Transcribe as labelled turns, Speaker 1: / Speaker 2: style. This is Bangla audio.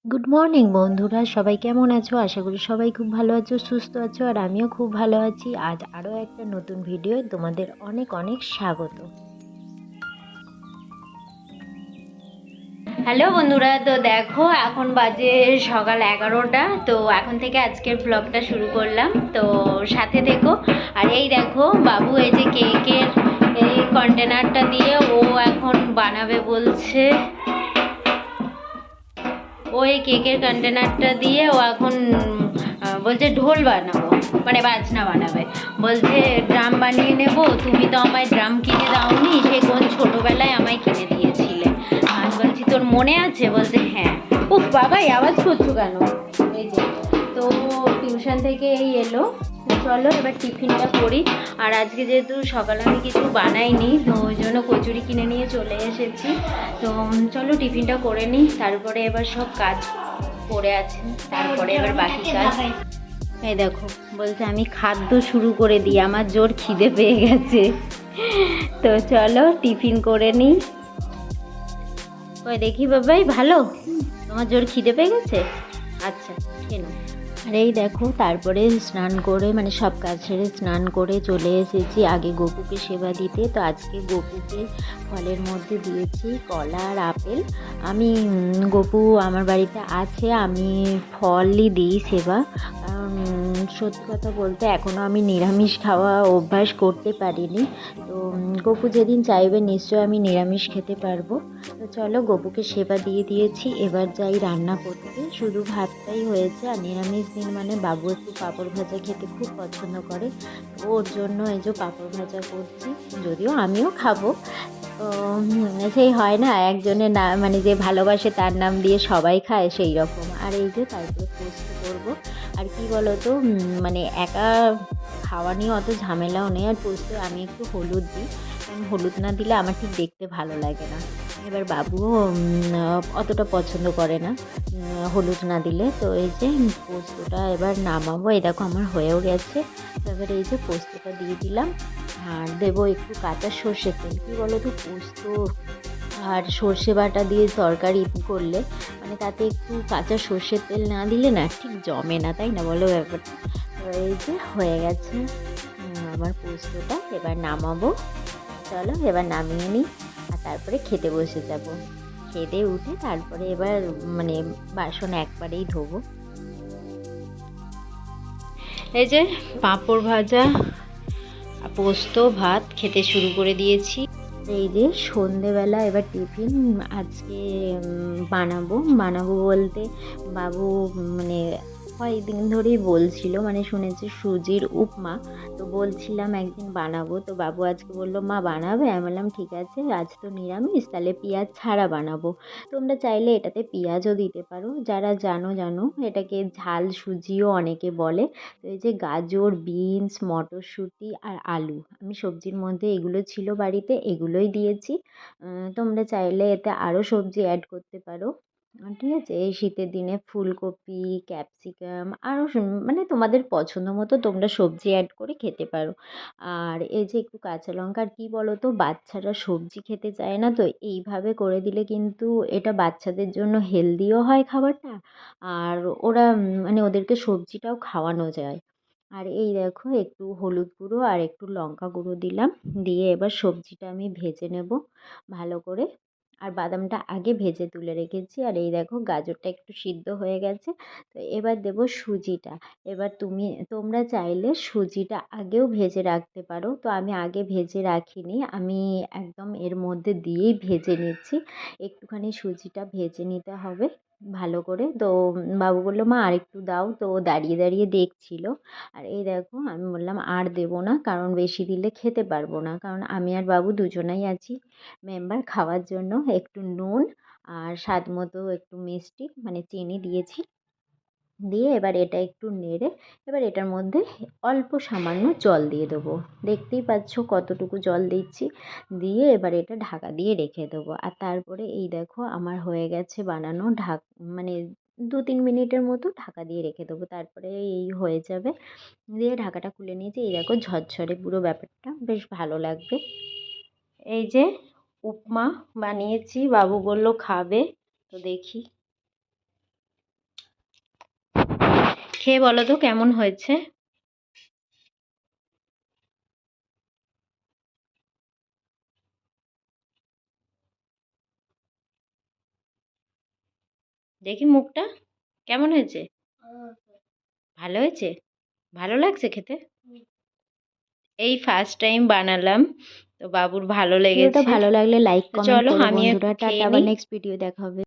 Speaker 1: গুড মর্নিং বন্ধুরা, সবাই কেমন আছো? আশা করি সবাই খুব ভালো আছো, সুস্থ আছো। আর আমিও খুব ভালো আছি। আজ আরও একটা নতুন ভিডিও তোমাদের অনেক অনেক স্বাগত। হ্যালো বন্ধুরা, তো দেখো এখন বাজে সকাল 11টা। তো এখন থেকে আজকের ব্লগটা শুরু করলাম, তো সাথে থেকো। আর এই দেখো বাবু এই যে কেকের এই কন্টেনারটা দিয়ে ও এখন বানাবে বলছে। ওই কেকের কন্টেনারটা দিয়ে ও এখন বলছে ঢোল বানাবো, মানে বাজনা বানাবে। বলছে ড্রাম বানিয়ে নেব, তুমি তো আমায় ড্রাম কিনে দাওনি, সে কোন ছোটোবেলায় আমায় কিনে দিয়েছিলে। আমি বলছি তোর মনে আছে? বলছে হ্যাঁ। উফ বাবা, এই আওয়াজ করছো কেন? এই যে, তো টিউশন থেকে এই এলো। চলো এবার টিফিনটা করি। আর আজকে যেহেতু সকালে আমি কিছু বানাইনি, তো ওই জন্য কচুরি কিনে নিয়ে চলে এসেছি। তো চলো টিফিনটা করে নিই, তারপরে এবার সব কাজ পড়ে আছে, তারপরে এবার বাকি কাজ। এই দেখো বলছে আমি খাদ্য শুরু করে দিই, আমার জোর খিদে পেয়ে গেছে। তো চলো টিফিন করে নিই। ওই দেখি বাবাই, ভালো? তোমার জোর খিদে পেয়ে গেছে? আচ্ছা, খেয়ে নাও। আর এই দেখো তারপরে স্নান করে, মানে সব কাজ সেরে স্নান করে চলে এসেছি আগে গপুকে সেবা দিতে। তো আজকে গপুকে ফলের মধ্যে দিয়েছি কলা আর আপেল। আমি গপু আমার বাড়িতে আছে, আমি ফলই দিই সেবা। কারণ সত্যি কথা বলতে এখনও আমি নিরামিষ খাওয়া অভ্যাস করতে পারিনি। তো গপু যেদিন চাইবে নিশ্চয়ই আমি নিরামিষ খেতে পারবো। তো চলো গপুকে সেবা দিয়ে দিয়েছি, এবার যাই রান্না করতে। শুধু ভাতটাই হয়েছে, আর নিরামিষ দিন মানে বাবু একটু পাঁপড় ভাজা খেতে খুব পছন্দ করে। ওর জন্য এই যে পাঁপড় ভাজা করছি, যদিও আমিও খাবো। তো সেই হয় না একজনের না, মানে যে ভালোবাসে তার নাম দিয়ে সবাই খায়, সেই রকম। আর এই যে তারপরে পোস্ত করবো। আর কি বলতো, মানে একা খাওয়া নিয়ে অত ঝামেলাও নেই। আর পোস্ত আমি একটু হলুদ দিই, কারণ হলুদ না দিলে আমার ঠিক দেখতে ভালো লাগে না। এবার বাবুও অতটা পছন্দ করে না হলুদ না দিলে। তো এই যে পোস্তটা এবার নামাবো। এই দেখো আমার হয়েও গেছে। এবার এই যে পোস্তটা দিয়ে দিলাম, আর দেবো একটু কাঁচা সর্ষের তেল। কী বলো তো, পোস্ত আর সর্ষে বাটা দিয়ে তরকারি করলে মানে তাতে একটু কাঁচা সর্ষের তেল না দিলে না ঠিক জমে না, তাই না বলো ব্যাপারটা? তো এই যে হয়ে গেছে আমার পোস্তটা, এবার নামাবো। চলো এবার নামিয়ে নিই, আর তারপরে খেতে বসে যাব। খেতে উঠে তারপরে এবার মানে বাসন একবারেই ধোবো। এই যে পাঁপড় ভাজা, পোস্ত, ভাত খেতে শুরু করে দিয়েছি। এই যে সন্ধেবেলা এবার টিফিন আজকে বানাবো। বানাবো বলতে বাবু মানে কয়েকদিন ধরেই বলছিল, মানে শুনেছি সুজির উপমা। তো বলছিলাম একদিন বানাবো, তো বাবু আজকে বললো মা বানাবে। আমি বললাম ঠিক আছে, আজ তো নিরামিষ, তাহলে পেঁয়াজ ছাড়া বানাবো। তোমরা চাইলে এটাতে পেঁয়াজও দিতে পারো, যারা জানো জানো। এটাকে ঝাল সুজিও অনেকে বলে। তো এই যে গাজর, বিনস, মটরশুঁটি আর আলু, আমি সবজির মধ্যে এগুলো ছিল বাড়িতে, এগুলোই দিয়েছি। তোমরা চাইলে এতে আরও সবজি অ্যাড করতে পারো। ঠিক আছে, এই শীতের দিনে ফুলকপি, ক্যাপসিকাম আরও মানে তোমাদের পছন্দ মতো তোমরা সবজি অ্যাড করে খেতে পারো। আর এই যে একটু কাঁচা লঙ্কা। আর কী বলো তো, বাচ্চারা সবজি খেতে চায় না, তো এইভাবে করে দিলে কিন্তু এটা বাচ্চাদের জন্য হেলদিও হয় খাবারটা। আর ওরা মানে ওদেরকে সবজিটাও খাওয়ানো যায়। আর এই দেখো একটু হলুদ গুঁড়ো আর একটু লঙ্কা গুঁড়ো দিলাম, দিয়ে এবার সবজিটা আমি ভেজে নেব ভালো করে। আর বাদামটা আগে ভেজে তুলে রেখেছি। আর এই দেখো গাজরটা একটু সিদ্ধ হয়ে গেছে। তো এবার দেব সুজিটা। এবার তোমরা চাইলে সুজিটা আগেও ভেজে রাখতে পারো, তো আমি আগে ভেজে রাখিনি, আমি একদম এর মধ্যে দিয়েই ভেজে নিচ্ছি। একটুখানি সুজিটা ভেজে নিতে হবে ভালো করে। তো বাবু বললো মা আরেকটু দাও, তো ও দাঁড়িয়ে দাঁড়িয়ে দেখছিল। আর এই দেখো আমি বললাম আর দেবো না, কারণ বেশি দিলে খেতে পারবো না, কারণ আমি আর বাবু দুজনেই আছি মেম্বার খাওয়ার জন্য। একটু নুন আর স্বাদ মতো একটু মিষ্টি মানে চিনি দিয়েছি। দিয়ে এবার এটা একটু নেড়ে এবার এটার মধ্যে অল্প সামান্য জল দিয়ে দেবো। দেখতেই পাচ্ছ কতটুকু জল দিচ্ছি। দিয়ে এবার এটা ঢাকা দিয়ে রেখে দেবো। আর তারপরে এই দেখো আমার হয়ে গেছে বানানো। মানে 2-3 মিনিটের মতো ঢাকা দিয়ে রেখে দেবো, তারপরে এই হয়ে যাবে। দিয়ে ঢাকাটা খুলে নিয়েছি। এই দেখো ঝরঝরে পুরো ব্যাপারটা, বেশ ভালো লাগবে। এই যে উপমা বানিয়েছি, বাবু বলল খাবে, তো দেখি। খেয়ে বলো তো কেমন হয়েছে। দেখি মুখটা কেমন হয়েছে। ভালো হয়েছে, ভালো লাগছে খেতে। এই ফার্স্ট টাইম বানালাম, তো বাবুর ভালো লেগেছে।
Speaker 2: ভিডিওটা ভালো লাগলে লাইক
Speaker 1: তো
Speaker 2: কমেন্ট
Speaker 1: চলো
Speaker 2: করো
Speaker 1: আমি
Speaker 2: বন্ধুরা।
Speaker 1: একটু
Speaker 2: টাটা,
Speaker 1: খেয়ে
Speaker 2: আবার
Speaker 1: নিই।
Speaker 2: নেক্সট ভিডিও দেখা হবে।